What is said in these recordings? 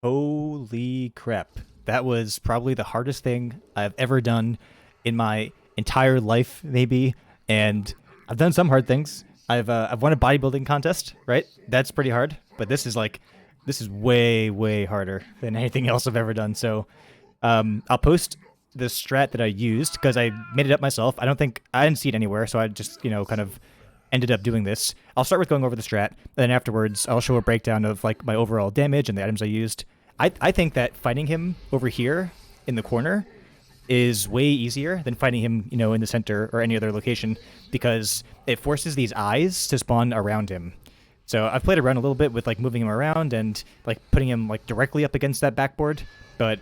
Holy crap. That was probably the hardest thing I've ever done in my entire life, maybe. And I've done some hard things. I've won a bodybuilding contest, right? That's pretty hard. But this is way harder than anything else I've ever done. So I'll post the strat that I used because I made it up myself. I didn't see it anywhere, so I just kind of ended up doing this. I'll start with going over the strat, and then afterwards I'll show a breakdown of like my overall damage and the items I used. I think that fighting him over here in the corner is way easier than fighting him, in the center or any other location because it forces these eyes to spawn around him. So I've played around a little bit with like moving him around and like putting him like directly up against that backboard, but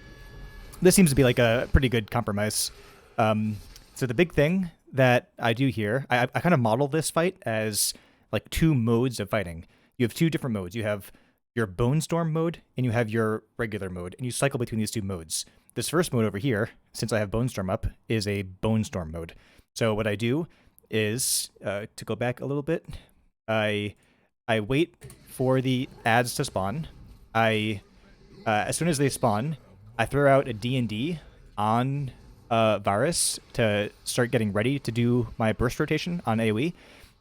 this seems to be like a pretty good compromise. So the big thing that I do here, I kind of model this fight as like two modes of fighting. You have two different modes. You have your Bone Storm mode and you have your regular mode, and you cycle between these two modes. This first mode over here, since I have Bone Storm up, is a Bone Storm mode. So what I do is, to go back a little bit, I wait for the ads to spawn. As soon as they spawn, I throw out a D&D on Variss to start getting ready to do my burst rotation on AoE.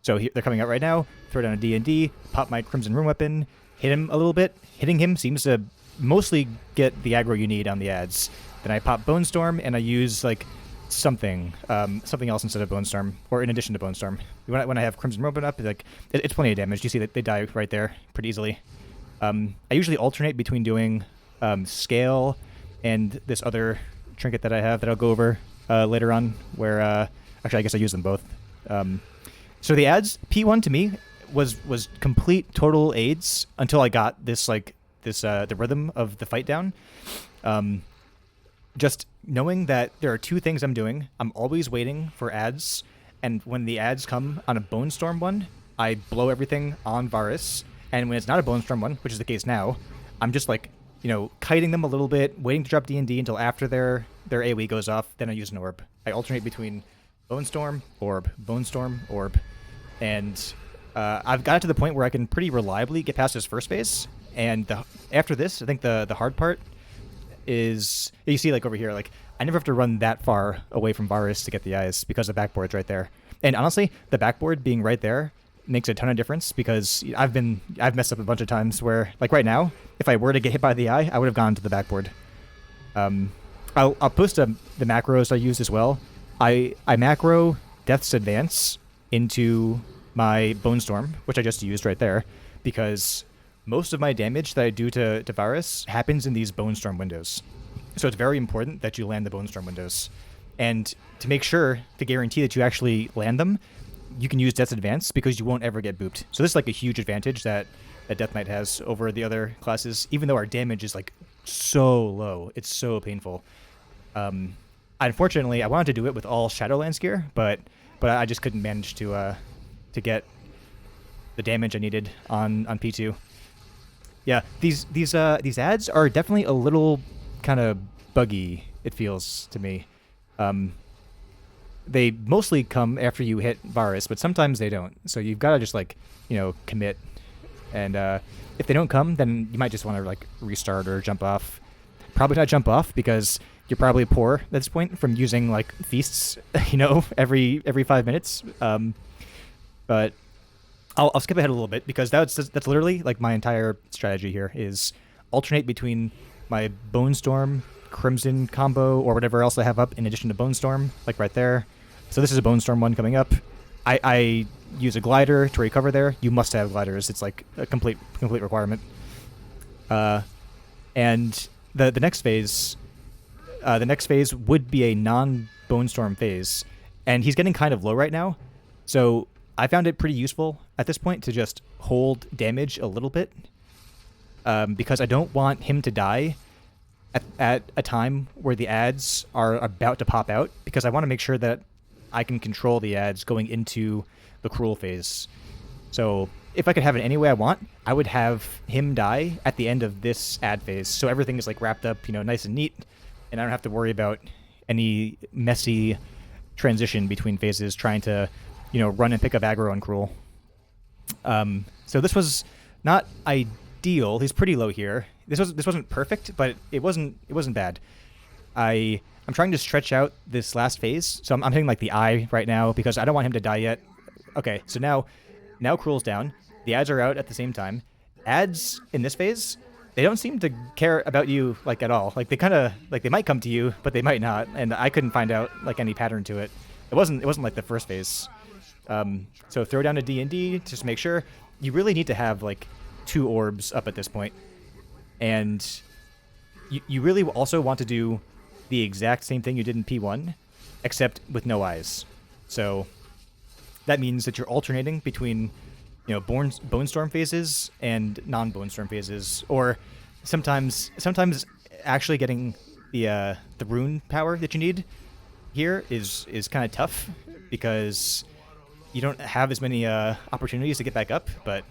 So they're coming out right now. Throw down a D&D, pop my Crimson Rune weapon, hit him a little bit. Hitting him seems to mostly get the aggro you need on the ads. Then I pop Bone Storm and I use like something else instead of Bone Storm, or in addition to Bone Storm. When I have Crimson Rune up, it's plenty of damage. You see that they die right there pretty easily. I usually alternate between doing Scale and this other trinket that I have that I'll go over later on, where actually I guess I use them both. So the ads, P1 to me was complete total aids until I got the rhythm of the fight down. Just knowing that there are two things I'm doing. I'm always waiting for ads, and when the ads come on a Bone Storm one, I blow everything on Variss, and when it's not a Bone Storm one, which is the case now, I'm just like, kiting them a little bit, waiting to drop D&D until after their AoE goes off, then I use an orb. I alternate between Bone Storm, orb, Bone Storm, orb, and I've got it to the point where I can pretty reliably get past this first phase, and after this, I think the hard part is, you see like over here, like I never have to run that far away from Variss to get the eyes because the backboard's right there. And honestly, the backboard being right there makes a ton of difference because I've messed up a bunch of times where, like right now, if I were to get hit by the eye, I would have gone to the backboard. I'll post the macros I used as well. I macro Death's Advance into my Bone Storm, which I just used right there, because most of my damage that I do to Variss happens in these Bone Storm windows. So it's very important that you land the Bone Storm windows. And to make sure, to guarantee that you actually land them, you can use Death's Advance because you won't ever get booped. So this is like a huge advantage that Death Knight has over the other classes, even though our damage is like so low. It's so painful. Unfortunately, I wanted to do it with all Shadowlands gear, but I just couldn't manage to get the damage I needed on P2. Yeah, these ads are definitely a little kind of buggy, it feels to me. They mostly come after you hit Variss, but sometimes they don't. So you've got to just like, commit. And if they don't come, then you might just want to like restart or jump off. Probably not jump off because you're probably poor at this point from using like feasts, every 5 minutes. But I'll skip ahead a little bit because that's literally like my entire strategy here is alternate between my Bone Storm, Crimson combo, or whatever else I have up in addition to Bone Storm, like right there. So this is a Bone Storm one coming up. I use a glider to recover there. You must have gliders. It's like a complete requirement. And the next phase would be a non-Bone Storm phase, and he's getting kind of low right now. So I found it pretty useful at this point to just hold damage a little bit, because I don't want him to die at a time where the ads are about to pop out, because I want to make sure that I can control the ads going into the Kruul phase. So if I could have it any way I want, I would have him die at the end of this ad phase. So everything is like wrapped up, nice and neat, and I don't have to worry about any messy transition between phases trying to, run and pick up aggro on Kruul. So this was not ideal. He's pretty low here. this wasn't perfect, but it wasn't bad. I'm trying to stretch out this last phase, so I'm hitting like the eye right now because I don't want him to die yet. Okay, so now Kruul's down. The ads are out at the same time. Ads in this phase, they don't seem to care about you like at all. Like they kind of like they might come to you, but they might not. And I couldn't find out like any pattern to it. It wasn't like the first phase. So throw down a D&D just to make sure. You really need to have like 2 orbs up at this point, and you really also want to do the exact same thing you did in P1, except with no eyes. So that means that you're alternating between, Bone Storm phases and non-Bone Storm phases, or sometimes actually getting the rune power that you need here is kind of tough because you don't have as many opportunities to get back up. But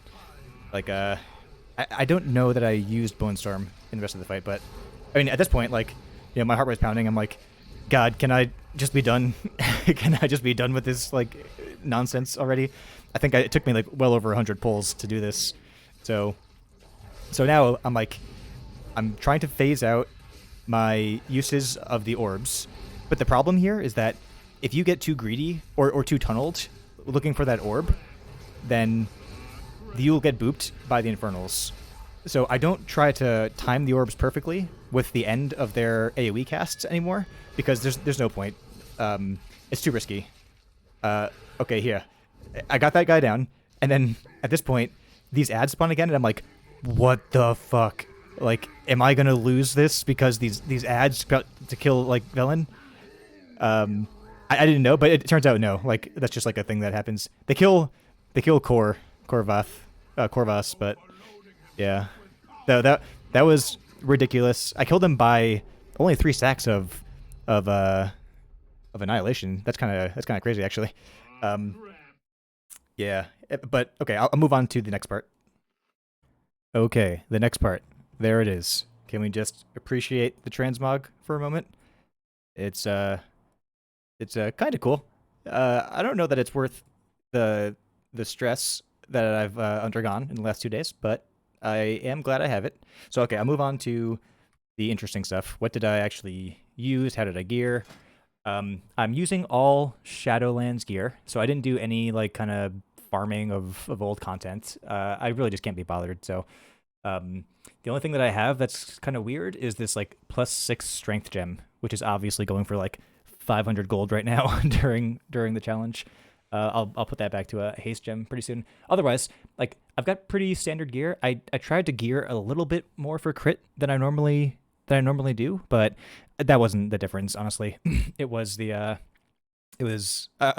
like I don't know that I used Bone Storm in the rest of the fight, but I mean at this point, like, my heart was pounding. I'm like, God, can I just be done? Can I just be done with this like nonsense already? I think it took me like well over 100 pulls to do this. So now I'm like, I'm trying to phase out my uses of the orbs. But the problem here is that if you get too greedy or too tunneled looking for that orb, then you'll get booped by the Infernals. So I don't try to time the orbs perfectly with the end of their AoE casts anymore because there's no point. It's too risky. Okay, here. I got that guy down, and then at this point, these ads spawn again, and I'm like, what the fuck? Like, am I gonna lose this because these ads got to kill like Velen? I didn't know, but it turns out no. Like that's just like a thing that happens. They kill Korvath, but yeah, that was ridiculous. I killed him by only 3 stacks of annihilation. That's kind of crazy actually. Yeah, but okay, I'll move on to the next part. Okay, the next part. There it is. Can we just appreciate the transmog for a moment? It's kind of cool. I don't know that it's worth the stress that I've undergone in the last 2 days, but I am glad I have it. So okay, I'll move on to the interesting stuff. What did I actually use? How did I gear? I'm using all Shadowlands gear, so I didn't do any like kind of farming of old content. I really just can't be bothered. So the only thing that I have that's kind of weird is this like +6 strength gem, which is obviously going for like 500 gold right now during the challenge. I'll put that back to a haste gem pretty soon. Otherwise, like I've got pretty standard gear. I tried to gear a little bit more for crit than I normally do, but that wasn't the difference, honestly. It was a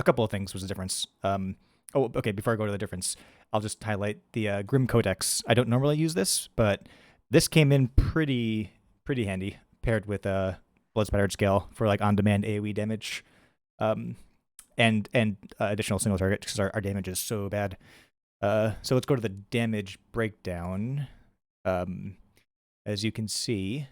couple of things was the difference. Oh, okay, before I go to the difference, I'll just highlight the Grim Codex. I don't normally use this, but this came in pretty handy paired with Blood Spattered Scale for like on-demand AoE damage, and additional single target because our damage is so bad. So let's go to the damage breakdown. As you can see.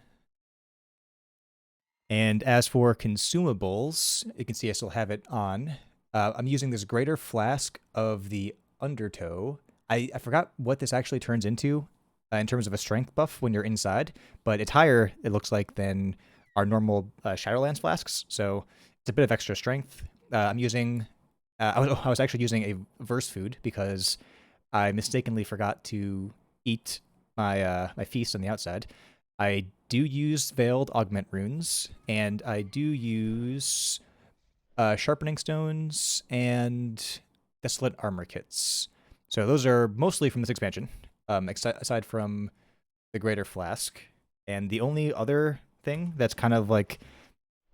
And as for consumables, you can see I still have it on. I'm using this greater flask of the Undertow. I forgot what this actually turns into in terms of a strength buff when you're inside, but it's higher, it looks like, than our normal Shadowlands flasks, so it's a bit of extra strength. I'm using... I was actually using a Variss food because I mistakenly forgot to eat my feast on the outside. I do use Veiled Augment Runes, and I do use Sharpening Stones and Desolate Armor Kits. So those are mostly from this expansion, aside from the Greater Flask. And the only other thing that's kind of like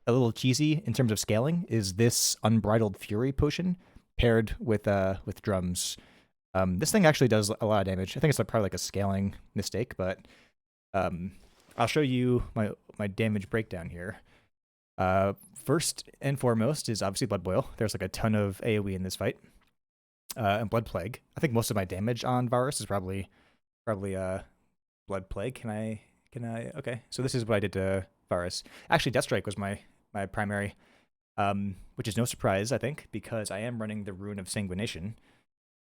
a little cheesy in terms of scaling is this Unbridled Fury potion paired with drums. This thing actually does a lot of damage. I think it's probably like a scaling mistake, but I'll show you my damage breakdown here. First and foremost is obviously Blood Boil. There's like a ton of AoE in this fight. And Blood Plague. I think most of my damage on Variss is probably Blood Plague. Can I? Okay, so this is what I did to Variss. Actually, Death Strike was my primary, which is no surprise, I think, because I am running the Rune of Sanguination,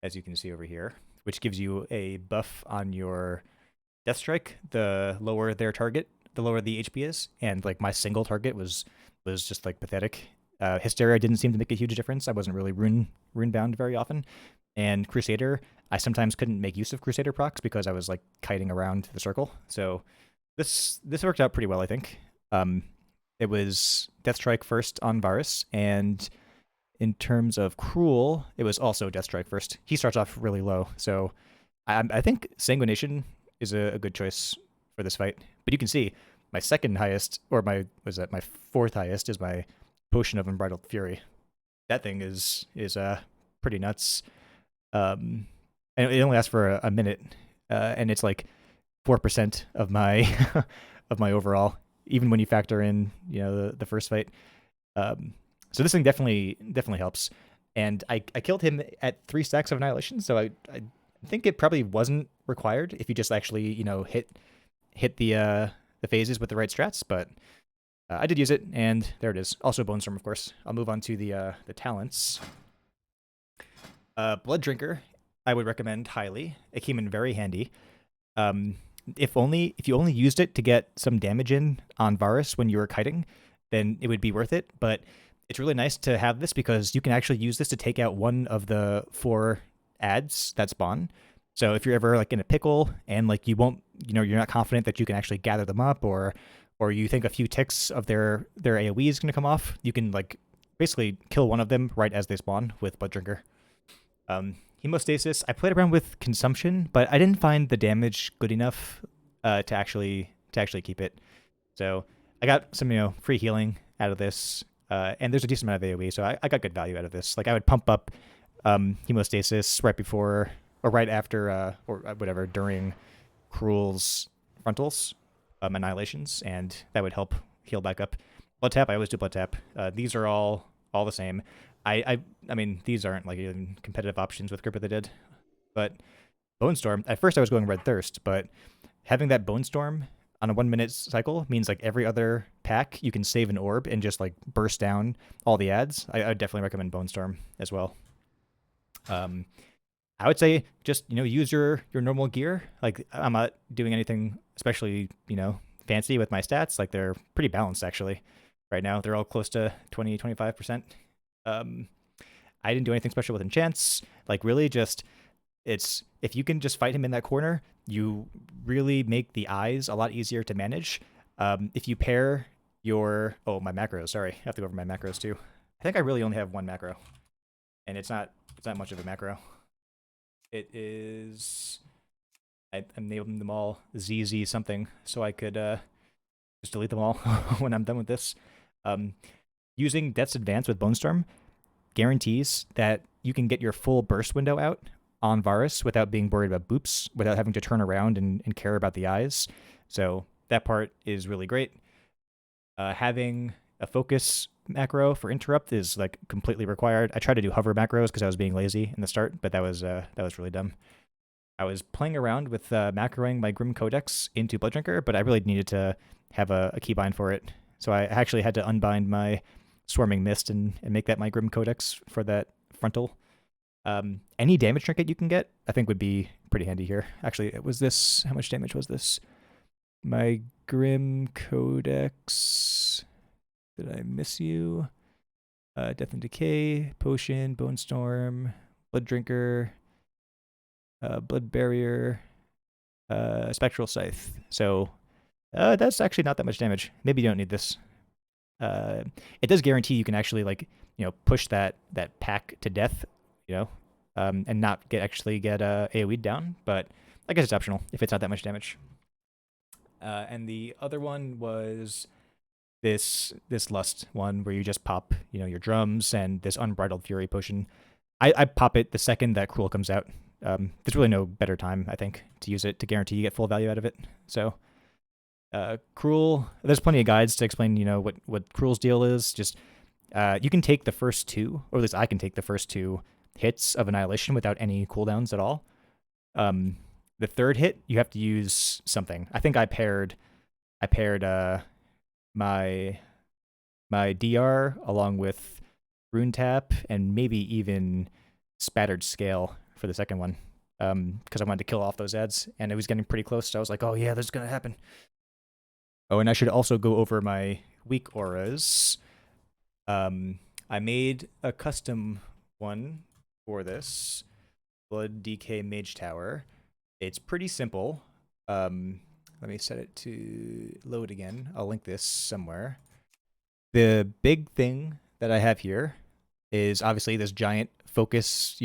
as you can see over here, which gives you a buff on your Death Strike, the lower their target, the lower the HP is, and like my single target was just like pathetic. Hysteria didn't seem to make a huge difference. I wasn't really rune bound very often, and Crusader, I sometimes couldn't make use of Crusader procs because I was like kiting around the circle. So this worked out pretty well, I think. It was Death Strike first on Variss, and in terms of Kruul, it was also Death Strike first. He starts off really low, so I think Sanguination is a good choice for this fight. But you can see my second highest, or my fourth highest, is my Potion of Unbridled Fury. That thing is pretty nuts. And it only lasts for a minute, and it's like 4% of my of my overall, even when you factor in the first fight. So this thing definitely helps, and I killed him at 3 stacks of Annihilation, so I think it probably wasn't required if you just actually hit the phases with the right strats, but I did use it, and there it is. Also Bone Storm, of course. I'll move on to the talents. Blood Drinker, I would recommend highly. It came in very handy. If you only used it to get some damage in on Variss when you were kiting, then it would be worth it. But it's really nice to have this because you can actually use this to take out one of the 4 ads that spawn. So if you're ever like in a pickle and like you won't, you're not confident that you can actually gather them up, or you think a few ticks of their AoE is going to come off, you can like basically kill one of them right as they spawn with Blood Drinker. Hemostasis, I played around with Consumption, but I didn't find the damage good enough to actually keep it. So I got some free healing out of this, and there's a decent amount of AoE, so I got good value out of this. Like I would pump up Hemostasis right before or right after or whatever during Kruul's frontals, annihilations, and that would help heal back up. Blood tap, I always do blood tap. These are all the same. I mean, these aren't like even competitive options with Grip of the Dead, but Bone Storm, at first I was going Red Thirst, but having that Bone Storm on a 1 minute cycle means like every other pack you can save an orb and just like burst down all the ads. I would definitely recommend Bone Storm as well. I would say just use your normal gear. Like I'm not doing anything especially fancy with my stats. Like they're pretty balanced actually. Right now they're all close to 20-25%. I didn't do anything special with enchants. Like really just it's if you can just fight him in that corner, you really make the eyes a lot easier to manage. If you pair your my macros, sorry, I have to go over my macros too. I think I really only have 1 macro, and it's not much of a macro. It is I'm naming them all ZZ something, so I could just delete them all when I'm done with this. Using Death's Advance with Bone Storm guarantees that you can get your full burst window out on Variss without being worried about boops, without having to turn around and care about the eyes. So that part is really great. Having a focus macro for interrupt is like completely required. I tried to do hover macros because I was being lazy in the start, but that was really dumb. I was playing around with macroing my Grim Codex into Blood Drinker, but I really needed to have a keybind for it. So I actually had to unbind my Swarming Mist and make that my Grim Codex for that frontal. Any damage trinket you can get, I think would be pretty handy here. Actually, it was this. How much damage was this? My Grim Codex. Did I miss you? Death and Decay, Potion, Bone Storm, Blood Drinker, Blood Barrier, Spectral Scythe. So that's actually not that much damage. Maybe you don't need this. It does guarantee you can actually push that pack to death, and not get AoE down. But I guess it's optional if it's not that much damage. And the other one was this Lust one where you just pop your drums and this Unbridled Fury potion. I pop it the second that Kruul comes out. There's really no better time, I think, to use it to guarantee you get full value out of it. So Kruul, there's plenty of guides to explain what Kruul's deal is. Just you can take the first 2, or at least I can take the first 2 hits of Annihilation without any cooldowns at all. The third hit you have to use something. I think I paired my DR along with Rune Tap and maybe even Spattered Scale for the second one. because I wanted to kill off those ads, and it was getting pretty close. So I was like, oh yeah, this is gonna happen. Oh, and I should also go over my weak auras. I made a custom one for this Blood DK Mage Tower. It's pretty simple. Let me set it to load again. I'll link this somewhere. The big thing that I have here is obviously this giant focus.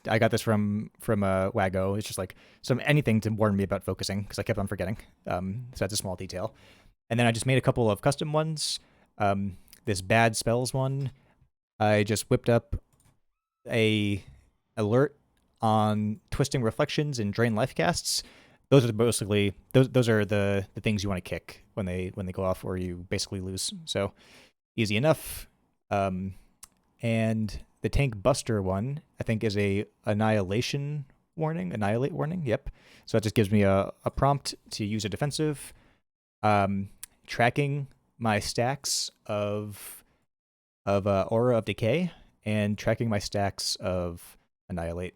I got this from Wago. It's just like anything to warn me about focusing because I kept on forgetting. So that's a small detail. And then I just made a couple of custom ones. This bad spells one, I just whipped up a alert on twisting reflections and drain life casts. Those are basically those are the things you want to kick when they go off, or you basically lose. So easy enough. And the tank buster one, I think, is a annihilate warning. Yep. So that just gives me a prompt to use a defensive. Tracking my stacks of Aura of Decay and tracking my stacks of Annihilate.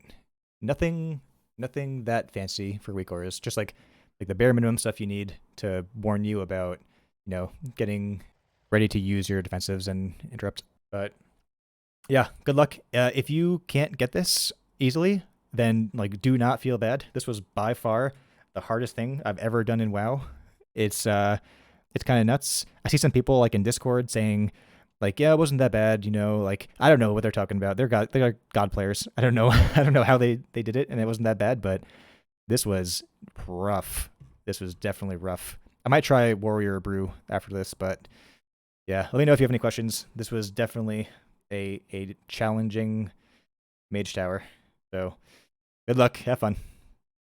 Nothing that fancy for weak auras. Just like the bare minimum stuff you need to warn you about, getting ready to use your defensives and interrupt. But yeah, good luck. If you can't get this easily, then do not feel bad. This was by far the hardest thing I've ever done in WoW. It's kind of nuts. I see some people in Discord saying yeah, it wasn't that bad, I don't know what they're talking about. They're god players. I don't know. I don't know how they did it, and it wasn't that bad, but this was rough. This was definitely rough. I might try Warrior Brew after this, but yeah, let me know if you have any questions. This was definitely a challenging Mage Tower. So good luck. Have fun.